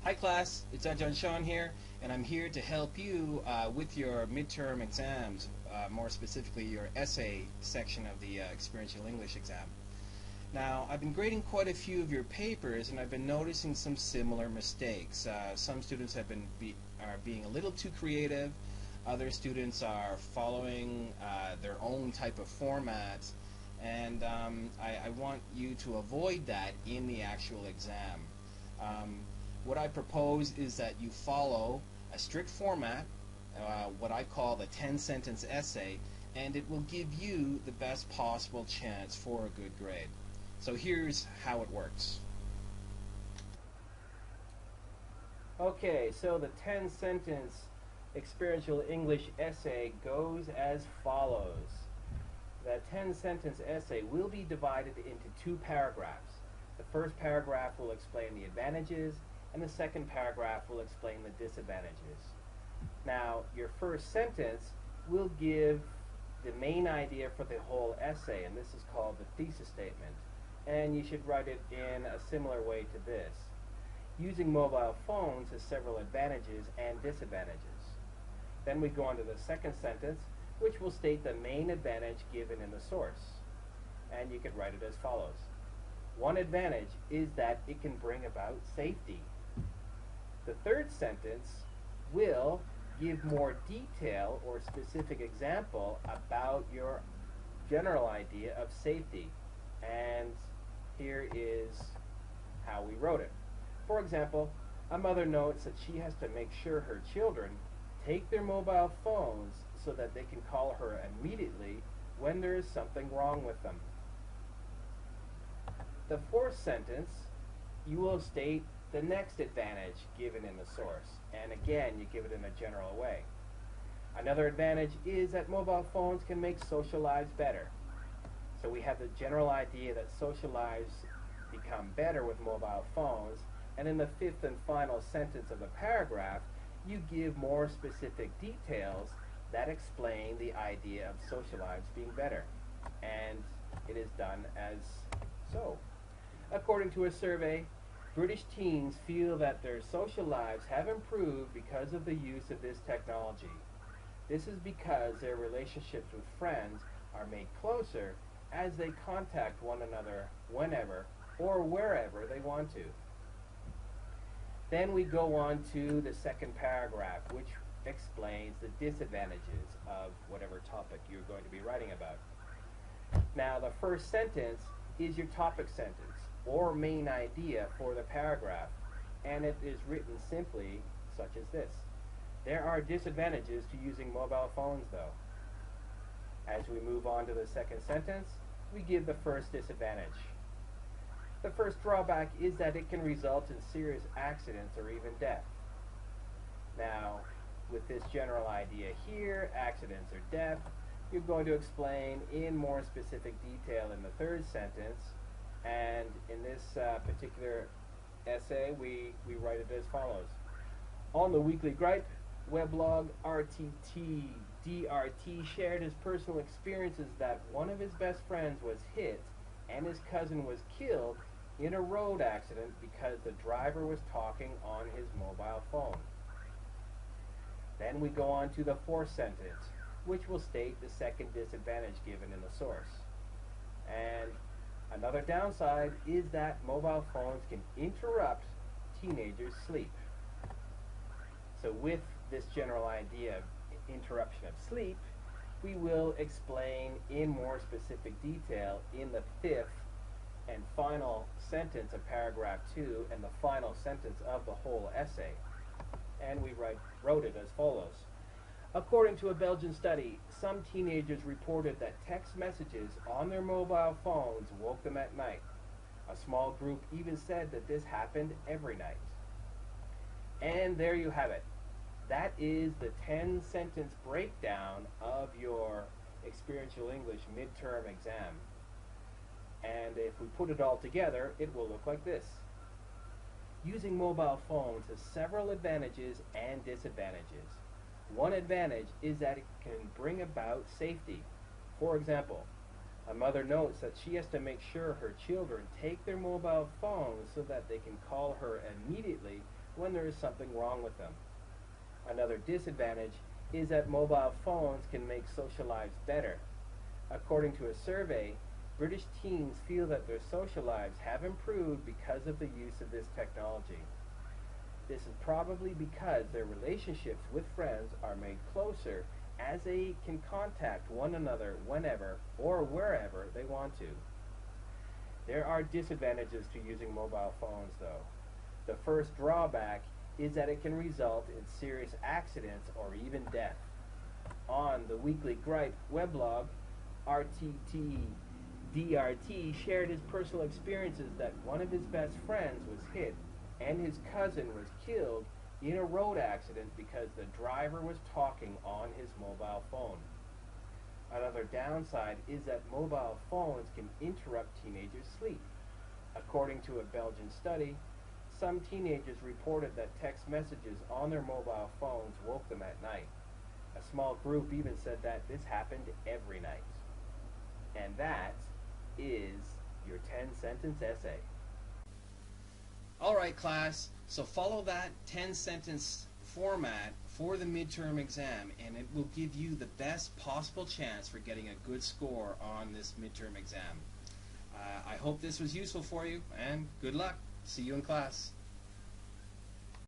Hi class, it's Ajahn Sean here, and I'm here to help you with your midterm exams, more specifically your essay section of the Experiential English exam. Now, I've been grading quite a few of your papers, and I've been noticing some similar mistakes. Some students are being a little too creative. Other students are following their own type of format, and I want you to avoid that in the actual exam. What I propose is that you follow a strict format, what I call the 10-sentence essay, and it will give you the best possible chance for a good grade. So here's how it works. Okay, so the 10-sentence experiential English essay goes as follows. The 10-sentence essay will be divided into two paragraphs. The first paragraph will explain the advantages, and the second paragraph will explain the disadvantages. Now, your first sentence will give the main idea for the whole essay, and this is called the thesis statement. And you should write it in a similar way to this. Using mobile phones has several advantages and disadvantages. Then we go on to the second sentence, which will state the main advantage given in the source. And you could write it as follows. One advantage is that it can bring about safety. The third sentence will give more detail or specific example about your general idea of safety. And here is how we wrote it. For example, a mother notes that she has to make sure her children take their mobile phones so that they can call her immediately when there is something wrong with them. The fourth sentence, you will state the next advantage given in the source, and again you give it in a general way. Another advantage is that mobile phones can make social lives better. So we have the general idea that social lives become better with mobile phones, and in the fifth and final sentence of the paragraph you give more specific details that explain the idea of social lives being better, and it is done as so. According to a survey, British teens feel that their social lives have improved because of the use of this technology. This is because their relationships with friends are made closer as they contact one another whenever or wherever they want to. Then we go on to the second paragraph, which explains the disadvantages of whatever topic you're going to be writing about. Now, the first sentence is your topic sentence or main idea for the paragraph, and it is written simply such as this. There are disadvantages to using mobile phones, though. As we move on to the second sentence, we give the first disadvantage. The first drawback is that it can result in serious accidents or even death. Now, with this general idea here, accidents or death, you're going to explain in more specific detail in the third sentence, and in this particular essay, we write it as follows. On the Weekly Gripe weblog, DRT shared his personal experiences that one of his best friends was hit and his cousin was killed in a road accident because the driver was talking on his mobile phone. Then we go on to the fourth sentence, which will state the second disadvantage given in the source. And another downside is that mobile phones can interrupt teenagers' sleep. So with this general idea of interruption of sleep, we will explain in more specific detail in the fifth and final sentence of paragraph 2 and the final sentence of the whole essay. And we wrote it as follows. According to a Belgian study, some teenagers reported that text messages on their mobile phones woke them at night. A small group even said that this happened every night. And there you have it. That is the 10-sentence breakdown of your Experiential English midterm exam. And if we put it all together, it will look like this. Using mobile phones has several advantages and disadvantages. One advantage is that it can bring about safety. For example, a mother notes that she has to make sure her children take their mobile phones so that they can call her immediately when there is something wrong with them. Another disadvantage is that mobile phones can make social lives better. According to a survey, British teens feel that their social lives have improved because of the use of this technology. This is probably because their relationships with friends are made closer as they can contact one another whenever or wherever they want to. There are disadvantages to using mobile phones though. The first drawback is that it can result in serious accidents or even death. On the Weekly Gripe weblog, RTTDRT shared his personal experiences that one of his best friends was hit and his cousin was killed in a road accident because the driver was talking on his mobile phone. Another downside is that mobile phones can interrupt teenagers' sleep. According to a Belgian study, some teenagers reported that text messages on their mobile phones woke them at night. A small group even said that this happened every night. And that is your 10-sentence essay. Alright class, so follow that 10-sentence format for the midterm exam and it will give you the best possible chance for getting a good score on this midterm exam. I hope this was useful for you and good luck. See you in class.